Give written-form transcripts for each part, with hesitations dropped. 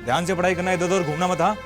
ध्यान से पढ़ाई करना, इधर उधर घूमना मत। हाँ,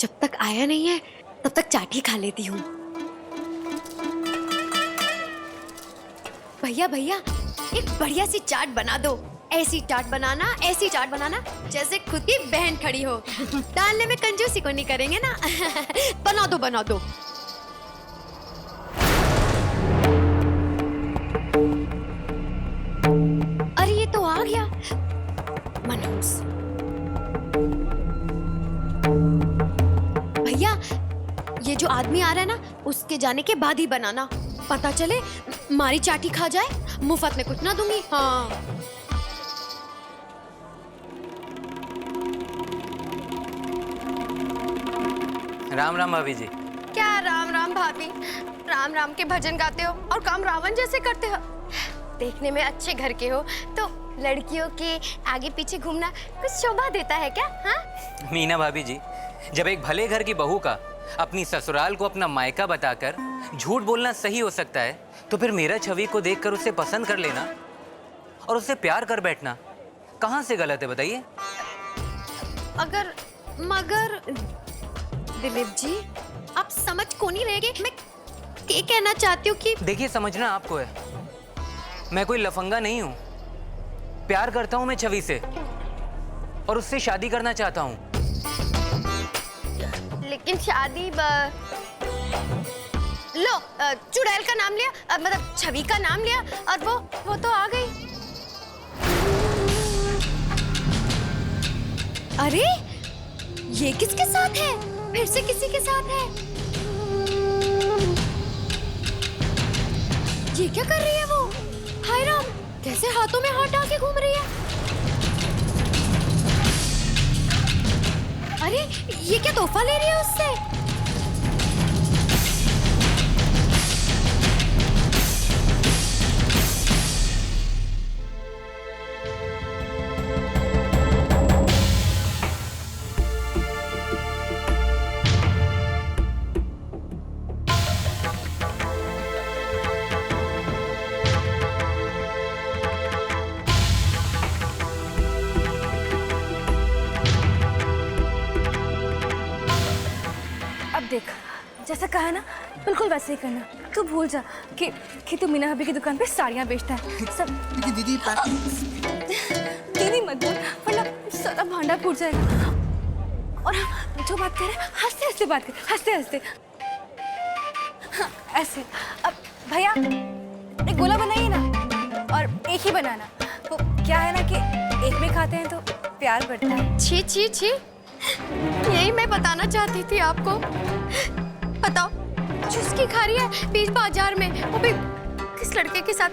जब तक आया नहीं है तब तक चाट ही खा लेती हूँ। भैया भैया, एक बढ़िया सी चाट बना दो। ऐसी चाट बनाना जैसे खुद की बहन खड़ी हो। डालने में कंजूसी को नहीं करेंगे ना। बना दो। अरे ये तो आ गया मनोज। भैया, ये जो आदमी आ रहा है ना, उसके जाने के बाद ही बनाना। पता चले मारी चाटी खा जाए, मुफ्त में कुछ ना दूंगी। हाँ। राम राम भाभी जी। क्या राम राम भाभी? राम राम के भजन गाते हो और काम रावण जैसे करते हो। देखने में अच्छे घर के हो तो लड़कियों के आगे पीछे घूमना कुछ शोभा देता है क्या? हाँ मीना भाभी जी, जब एक भले घर की बहू का अपनी ससुराल को अपना मायका बताकर झूठ बोलना सही हो सकता है, तो फिर मेरा छवि को देखकर उसे पसंद कर लेना और उससे प्यार कर बैठना कहाँ से गलत है बताइए? मगर दिलीप जी, आप समझ को नहीं रहेंगे। मैं ये कहना चाहती हूँ कि देखिए, समझना आपको है, मैं कोई लफंगा नहीं हूँ। प्यार करता हूँ मैं छवि से और उससे शादी करना चाहता हूँ। लेकिन शादी लो, चुड़ैल का नाम लिया, मतलब छवि का नाम लिया और वो तो आ गई। अरे ये किसके साथ है? फिर से किसी के साथ है। ये क्या कर रही है वो? हाय राम, कैसे हाथों में हाथ डाल के घूम रही है? अरे ये क्या तोहफा ले रही है उससे? देख, जैसा कहा ना बिल्कुल वैसे ही करना। तू भूल जा कि तू मीना भाभी की दुकान पे साड़ियाँ बेचता है। सब दीदी मत बोल, वरना सारा भांडा फूट जाएगा। और जो बात कर रहे हैं हंसते हंसते बात कर, हंसते हंसते। हाँ, ऐसे। अब भैया एक गोला बनाइए ना, और एक ही बनाना। तो क्या है ना कि एक में खाते हैं तो प्यार बढ़ता है। छी छी छी, यही मैं बताना चाहती थी आपको। बताओ, चुस्की खा रही है बीच बाजार में, वो भी किस लड़के के साथ?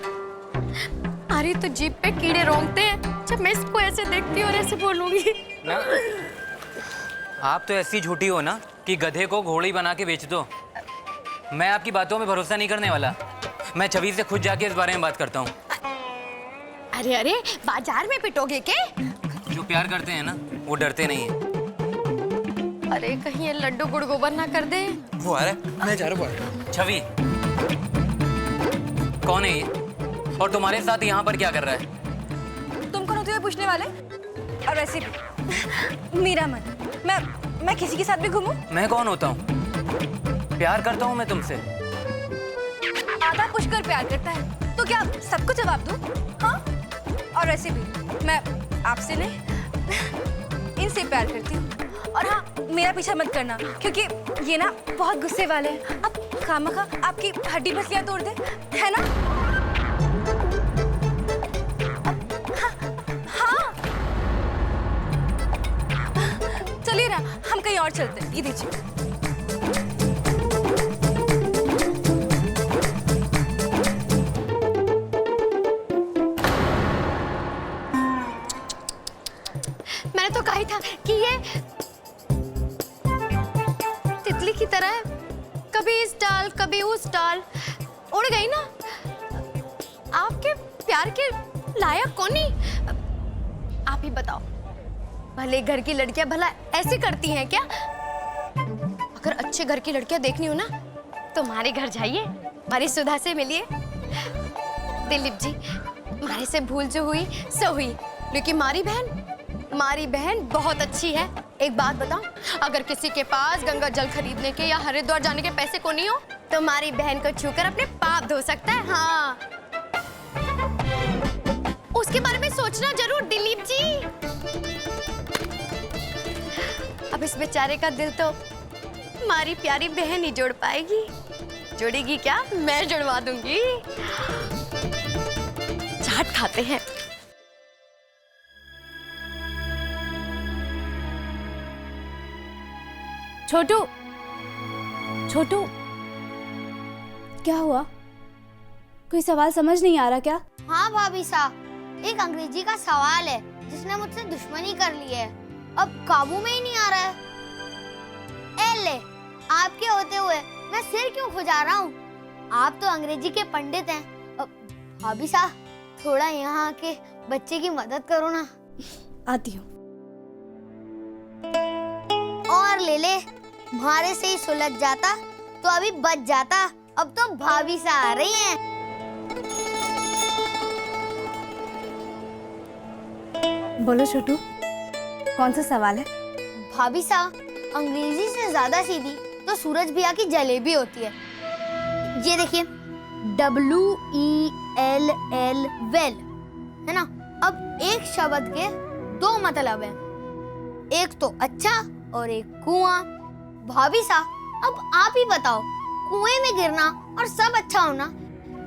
अरे तो जीभ पे कीड़े रोंगते हैं जब मैं इसको ऐसे देखती हूँ और ऐसे बोलूंगी ना। आप तो ऐसी झूठी हो ना कि गधे को घोड़ी बना के बेच दो। मैं आपकी बातों में भरोसा नहीं करने वाला। मैं छवि से खुद जाके इस बारे में बात करता हूँ। अरे बाजार में पिटोगे क्या? जो प्यार करते हैं ना वो डरते नहीं है। अरे कहीं ये लड्डू गुड़ गोबर ना कर दे। वो आ रहा है, मैं जा रहा हूँ। छवि, कौन है ये और तुम्हारे साथ यहाँ पर क्या कर रहा है? तुम कौन होते हो पूछने वाले? और वैसे मेरा मन, मैं किसी के साथ भी घूमूं? मैं कौन होता हूँ? प्यार करता हूँ मैं तुमसे। आधा पुष्कर प्यार करता है तो क्या सबको जवाब दूं? हाँ, और वैसे भी मैं आपसे नहीं इनसे प्यार करती हूँ। और हाँ, मेरा पीछा मत करना क्योंकि ये ना बहुत गुस्से वाले हैं। अब खामखा आपकी हड्डी पसलियां तोड़ दे, है ना? हाँ, चलिए ना, हम कहीं और चलते हैं। ये दीजिए। मैंने तो कहा ही था कि ये तितली की तरह है, कभी इस डाल कभी उस डाल, उड़ गई ना। आपके प्यार के लायक कौन नहीं? आप ही बताओ, भले घर की लड़कियां भला ऐसे करती हैं क्या? अगर अच्छे घर की लड़कियां देखनी हो ना तो हमारे घर जाइए, हमारी सुधा से मिलिए। दिलीप जी, हमारे से भूल जो हुई सो हुई, लेकिन हमारी बहन बहुत अच्छी है। एक बात बताऊं, अगर किसी के पास गंगा जल खरीदने के या हरिद्वार जाने के पैसे को नहीं हो तो हमारी बहन को छूकर अपने पाप धो सकता है। हाँ, उसके बारे में सोचना जरूर दिलीप जी। अब इस बेचारे का दिल तो हमारी प्यारी बहन ही जोड़ पाएगी। जोड़ेगी क्या? मैं जुड़वा दूंगी। चाट खाते हैं। छोटू, छोटू, क्या हुआ? कोई सवाल समझ नहीं आ रहा क्या? हाँ भाभी साहब, एक अंग्रेजी का सवाल है जिसने मुझसे दुश्मनी कर ली है, अब काबू में ही नहीं आ रहा है। ए ले, आपके होते हुए मैं सिर क्यों खुजा रहा हूँ? आप तो अंग्रेजी के पंडित हैं। अब भाभी साहब, थोड़ा यहाँ के बच्चे की मदद करो ना। आती हूँ। और ले ले, तुम्हारे से ही सुलझ जाता तो अभी बच जाता। अब तो भाभी साहब आ रही हैं। बोलो छोटू, कौन सा सवाल है? भाभी साहब, अंग्रेजी से ज्यादा सीधी तो सूरज भैया की जलेबी होती है। ये देखिए, WELL, वेल, है ना? अब एक शब्द के दो मतलब हैं, एक तो अच्छा और एक कुआं। भाभी साहब, अब आप ही बताओ, कुएं में गिरना और सब अच्छा होना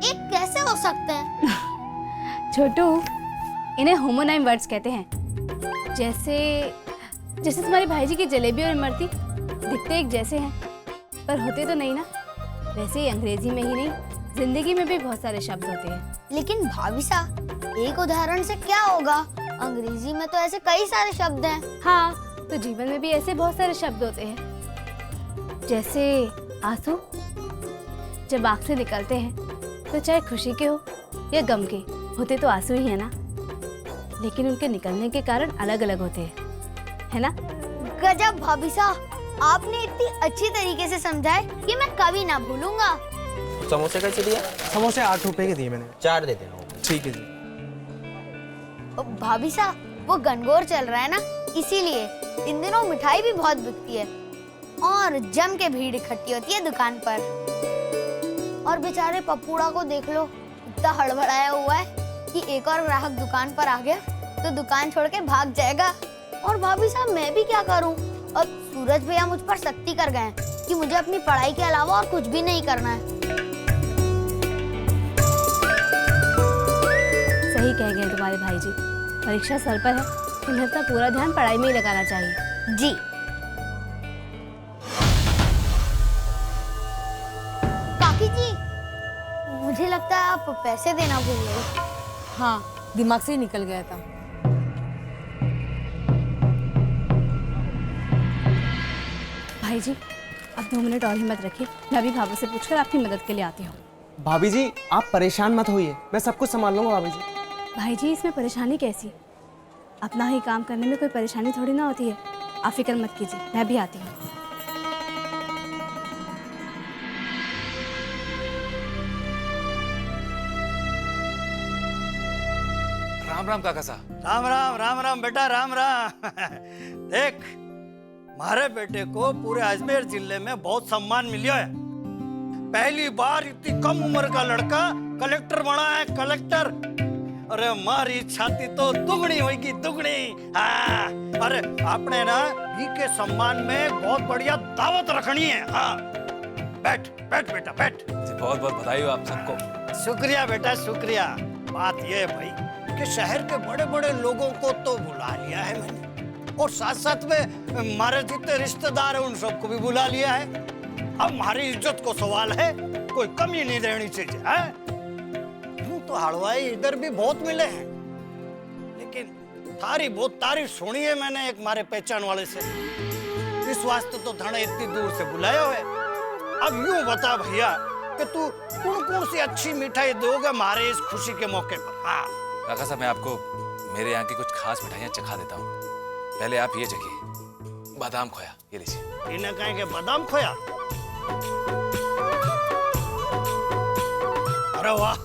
एक कैसे हो सकते हैं? छोटू, इन्हें होमोनाइम वर्ड्स कहते हैं। जैसे तुम्हारे भाई जी की जलेबी और इमरती दिखते एक जैसे हैं पर होते तो नहीं ना। वैसे ही अंग्रेजी में ही नहीं, जिंदगी में भी बहुत सारे शब्द होते हैं। लेकिन भाभी साहब, एक उदाहरण से क्या होगा? अंग्रेजी में तो ऐसे कई सारे शब्द हैं। हाँ, तो जीवन में भी ऐसे बहुत सारे शब्द होते हैं। जैसे आंसू, जब आँख से निकलते हैं तो चाहे खुशी के हो या गम के, होते तो आंसू ही है ना, लेकिन उनके निकलने के कारण अलग अलग होते हैं, है ना? गजब भाभी साहब, आपने इतनी अच्छी तरीके से समझाया कि मैं कभी ना भूलूंगा। समोसे कैसे दिया? समोसे 8 रुपए के दिए मैंने। 4 दे देना। ठीक है जी। भाभी साहब, वो गणगौर चल रहा है ना, इसीलिए इन दिनों मिठाई भी बहुत बिकती है और जम के भीड़ इकट्ठी होती है दुकान पर। और बेचारे पप्पूड़ा को देख लो, इतना हड़बड़ाया हुआ है कि एक और ग्राहक दुकान पर आ गया तो दुकान छोड़ के भाग जाएगा। और भाभी साहब, मैं भी क्या करूं? अब सूरज भैया मुझ पर सख्ती कर गए हैं कि मुझे अपनी पढ़ाई के अलावा और कुछ भी नहीं करना है। सही कह गए तुम्हारे भाई जी, परीक्षा सर पर है, तुम्हें अपना पूरा ध्यान पढ़ाई में ही लगाना चाहिए। जी। काकी जी, मुझे लगता है आप पैसे देना भूल गए। हाँ, दिमाग से ही निकल गया था। भाई जी, अब 2 मिनट और हिम्मत रखिए, मैं अभी भाभी से पूछकर आपकी मदद के लिए आती हूँ। भाभी जी, आप परेशान मत होइए, मैं सब कुछ संभाल लूंगा। भाभी जी, भाई जी, इसमें परेशानी कैसी? अपना ही काम करने में कोई परेशानी थोड़ी ना होती है। आप फिक्र मत कीजिए, मैं भी आती हूँ। राम राम काका साहब। राम राम राम राम बेटा राम राम। देख मारे बेटे को पूरे अजमेर जिले में बहुत सम्मान मिलियो है। पहली बार इतनी कम उम्र का लड़का कलेक्टर बना है, कलेक्टर। अरे मारी छाती तो दुगनी होगी, दुगनी। हाँ अरे आपने ना घी के सम्मान में बहुत बढ़िया दावत रखनी है। हाँ बैठ बैठ बेटा बैठ। बहुत बहुत बधाई हो आप सबको। शुक्रिया बेटा शुक्रिया। बात यह है भाई कि शहर के बड़े बड़े लोगों को तो बुला लिया है मैंने, और साथ साथ में हमारे जितने रिश्तेदार हैं उन सबको भी बुला लिया है। अब हमारी इज्जत को सवाल है, कोई कमी नहीं रहनी चाहिए। यूं तो हलवाई इधर भी बहुत मिले हैं, लेकिन थारी बहुत तारीफ सुनी है मैंने एक हमारे पहचान वाले से। इस वास्ते तो धने इतनी दूर से बुलाया है। अब यूं बता भैया कि तू कौन कौन सी अच्छी मिठाई दोगे हमारे इस खुशी के मौके पर? हाँ काका साहब, मैं आपको मेरे यहाँ की कुछ खास मिठाइयाँ चखा देता हूँ। पहले आप ये चखिए, बादाम खोया, ये लीजिए। इन्हें कहें कि बादाम खोया? अरे वाह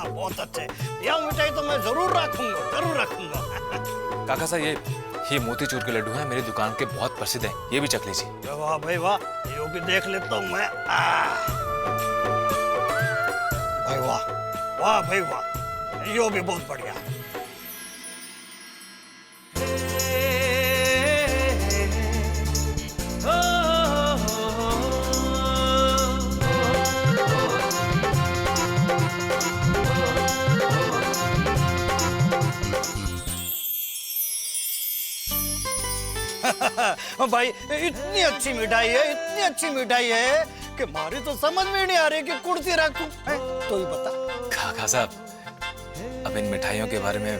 बहुत अच्छे। यह मिठाई तो मैं जरूर रखूंगा, जरूर रखूंगा। काका साहब, ये मोतीचूर के लड्डू हैं, मेरी दुकान के बहुत प्रसिद्ध हैं, ये भी चख लीजिए। वाह भाई वाह, ये भी देख लेता हूँ मैं। भाई वाह, वाह भाई वाह, ये भी बहुत बढ़िया है। भाई इतनी अच्छी मिठाई है, इतनी अच्छी मिठाई है कि मारी तो समझ में नहीं आ रही कि कुर्सी रखूं। तो ही बता काका साहब, अब इन मिठाइयों के बारे में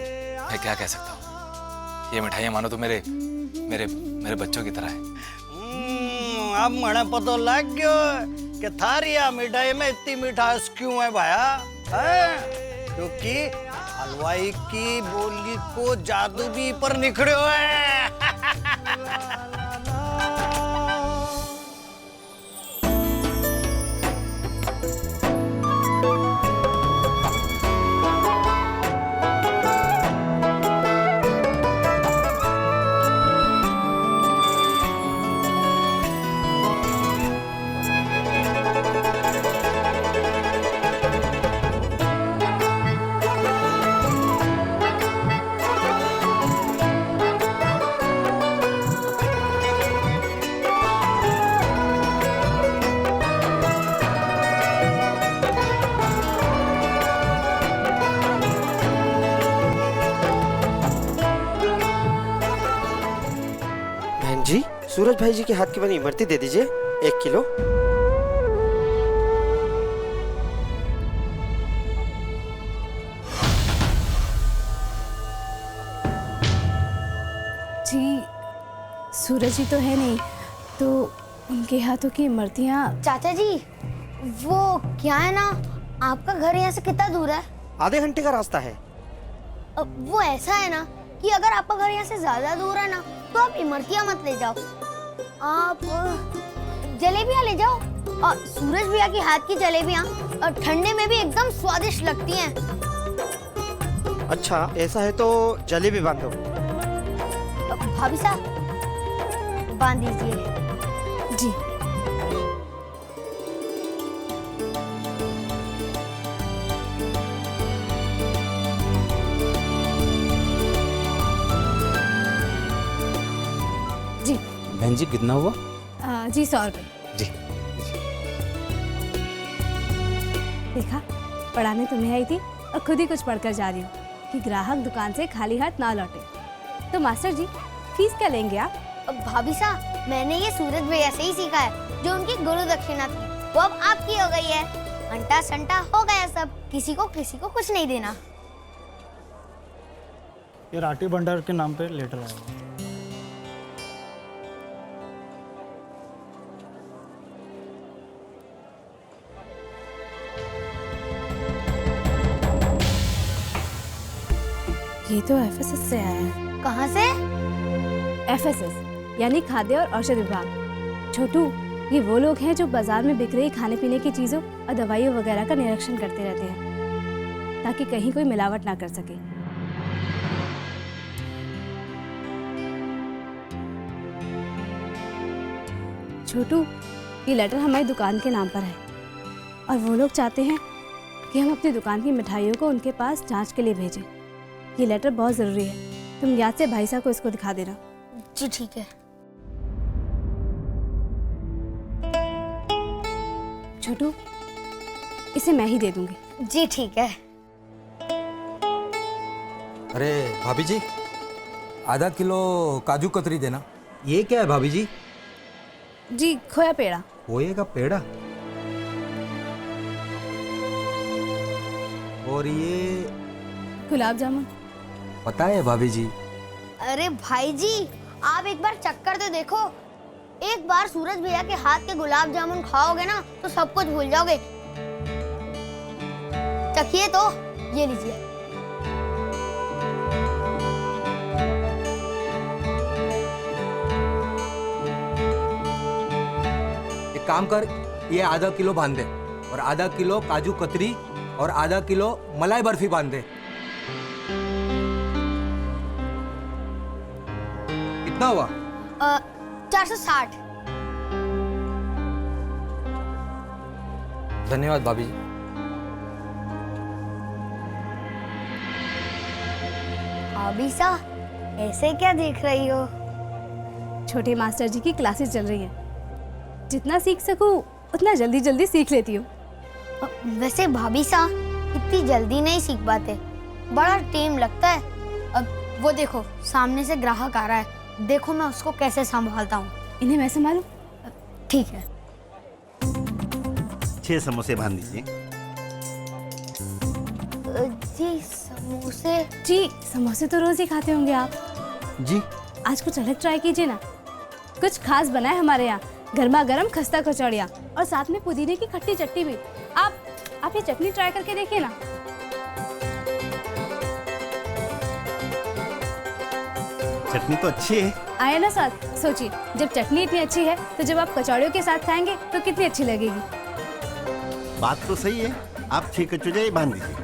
मैं क्या कह सकता हूँ। ये मिठाइयाँ मानो तो मेरे मेरे मेरे बच्चों की तरह है। अब मने पता लग गयो कि थारी या मिठाई में इतनी मिठास क्यों है भाया? क्योंकि हलवाई की बोली को जादू भी पर निखड़ो है। जी, सूरज भाई जी के हाथ की बनी इमरती दे दीजिए 1 किलो। जी सूरज जी तो है नहीं, तो उनके हाथों की इमरतियाँ। चाचा जी वो क्या है ना, आपका घर यहाँ से कितना दूर है? आधे घंटे का रास्ता है। वो ऐसा है ना कि अगर आपका घर यहाँ से ज्यादा दूर है ना, तो आप इमरतियाँ मत ले जाओ, आप जलेबियाँ ले जाओ। और सूरज भैया की हाथ की जलेबियाँ और ठंडे में भी एकदम स्वादिष्ट लगती हैं। अच्छा ऐसा है तो जलेबी बांध दो। भाभी साहब बांध दीजिए। जी जी। बहन जी कितना हुआ? जी 100 रुपये। जी देखा, पढ़ाने तुम्हें आई थी और खुद ही कुछ पढ़कर जा रही हूँ कि ग्राहक दुकान से खाली हाथ ना लौटे। तो मास्टर जी फीस क्या लेंगे आप? भाभी साहब मैंने ये सूरज भैया से ही सीखा है, जो उनकी गुरु दक्षिणा थी वो अब आपकी हो गई है। अंटा संटा हो गया सब, किसी को कुछ नहीं देना। ये राठी भंडार के नाम पे लेटर आया। ये तो एफएसएस से आया है। कहाँ से? एफएसएस यानी खाद्य और औषध विभाग। छोटू, ये वो लोग हैं जो बाजार में बिक रही खाने पीने की चीजों और दवाइयों वगैरह का निरीक्षण करते रहते हैं ताकि कहीं कोई मिलावट ना कर सके। छोटू, ये लेटर हमारी दुकान के नाम पर है और वो लोग चाहते हैं कि हम अपनी दुकान की मिठाइयों को उनके पास जांच के लिए भेजें। ये लेटर बहुत ज़रूरी है, तुम याद से भाई साहब को इसको दिखा देना। जी ठीक है। छोटू, इसे मैं ही दे दूंगी। जी ठीक है। अरे भाभी जी, आधा किलो काजू कतरी देना। ये क्या है भाभी जी? जी, खोया पेड़ा। खोए का पेड़ा? और ये गुलाब जामुन। पता है भाभी जी। अरे भाई जी, आप एक बार चक्कर तो देखो। एक बार सूरज भैया के हाथ के गुलाब जामुन खाओगे ना तो सब कुछ भूल जाओगे। चखिए तो, ये लीजिए। एक काम कर, ये आधा किलो बांध दे और आधा किलो काजू कतरी और आधा किलो मलाई बर्फी बांध दे। कितना हुआ? 460। धन्यवाद भाभी जी। अभी सा ऐसे क्या देख रही हो? छोटे मास्टर जी की क्लासेस चल रही हैं। जितना सीख सकूं उतना जल्दी जल्दी सीख लेती हूँ। वैसे भाभी सा इतनी जल्दी नहीं सीख पाते, बड़ा टाइम लगता है। अब वो देखो सामने से ग्राहक आ रहा है, देखो मैं उसको कैसे संभालता हूँ। इन्हें मैं संभालूं? ठीक है। 6 समोसे बांध दीजिए। जी समोसे? जी, समोसे तो रोज ही खाते होंगे आप। जी। आज कुछ अलग ट्राई कीजिए ना। कुछ खास बना है हमारे यहाँ, गर्मा गर्म खस्ता कचौड़ियाँ और साथ में पुदीने की खट्टी चटनी भी। आप ये चटनी ट्राई करके देखिए ना। चटनी तो अच्छी है। आया ना साथ? सोचिए, जब चटनी इतनी अच्छी है तो जब आप कचौड़ियों के साथ खाएंगे तो कितनी अच्छी लगेगी। बात तो सही है, आप 6 कचौड़ियाँ बांध दीजिए।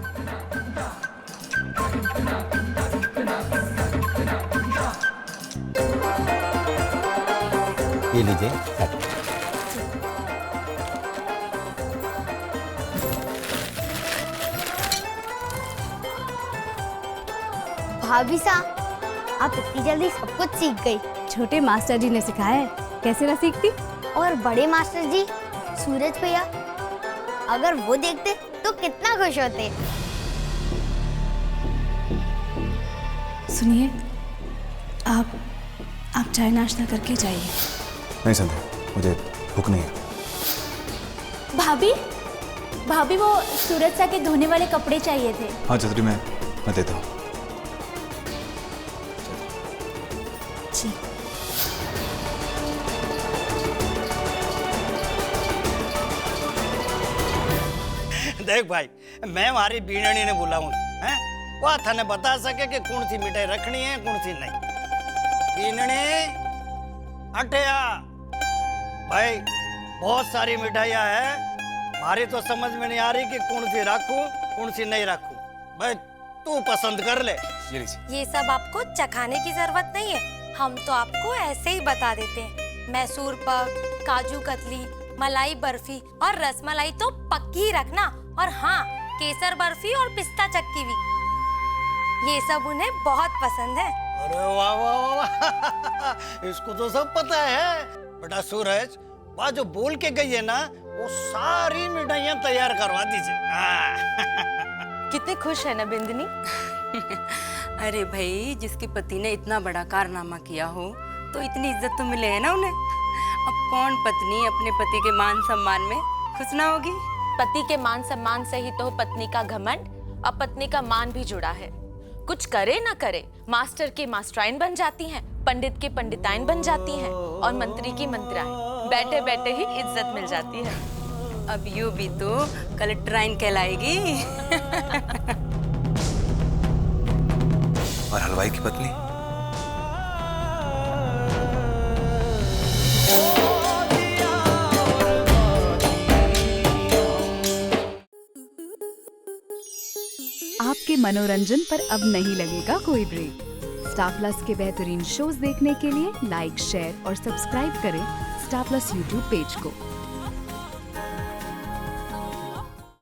ये लीजिए। भाभी सा, आप इतनी जल्दी सब कुछ सीख गई। छोटे मास्टर जी ने सिखाया है, कैसे ना सीखती। और बड़े मास्टर जी सूरज भैया, अगर वो देखते तो कितना खुश होते। सुनिए, आप चाय नाश्ता करके जाइए। नहीं संध्या, मुझे भूख नहीं है। भाभी वो सूरज सा के धोने वाले कपड़े चाहिए थे। हाँ चतुरी, मैं देता हूँ। जी। देख भाई, मैं हमारी बीनणी ने बुलाऊं हैं, वो थाने बता सके कि कौन सी मिठाई रखनी है कौन सी नहीं। बीनणी अठया भाई, बहुत सारी मिठाइयाँ हैं, हमारी तो समझ में नहीं आ रही कि कौन सी रखूं कौन सी नहीं रखूं। भाई तू पसंद कर ले। ये सब आपको चखाने की जरूरत नहीं है, हम तो आपको ऐसे ही बता देते हैं। मैसूर पाक, काजू कतली, मलाई बर्फी और रसमलाई तो पक्की ही रखना। और हाँ, केसर बर्फी और पिस्ता चक्की भी, ये सब उन्हें बहुत पसंद है। अरे वाह वाह वाह, इसको तो सब पता है। बेटा सूरज, वह जो बोल के गई है ना, वो सारी मिठाइयाँ तैयार करवा दीजिए। कितने खुश है ना बिंदनी। अरे भाई, जिसके पति ने इतना बड़ा कारनामा किया हो तो इतनी इज्जत तो मिले है ना उन्हें। अब कौन पत्नी अपने पति के मान सम्मान में खुश ना होगी? पति के मान सम्मान से ही तो पत्नी का घमंड और पत्नी का मान भी जुड़ा है। कुछ करे ना करे, मास्टर की मास्टराइन बन जाती हैं, पंडित की पंडिताइन बन जाती हैं और मंत्री की मंत्राइन, बैठे बैठे ही इज्जत मिल जाती है। अब यूं भी तो कलेक्टराइन कहलाएगी। और हलवाई की पत्नी? आपके मनोरंजन पर अब नहीं लगेगा कोई ब्रेक। स्टार प्लस के बेहतरीन शोज देखने के लिए लाइक, शेयर और सब्सक्राइब करें स्टार प्लस यूट्यूब पेज को।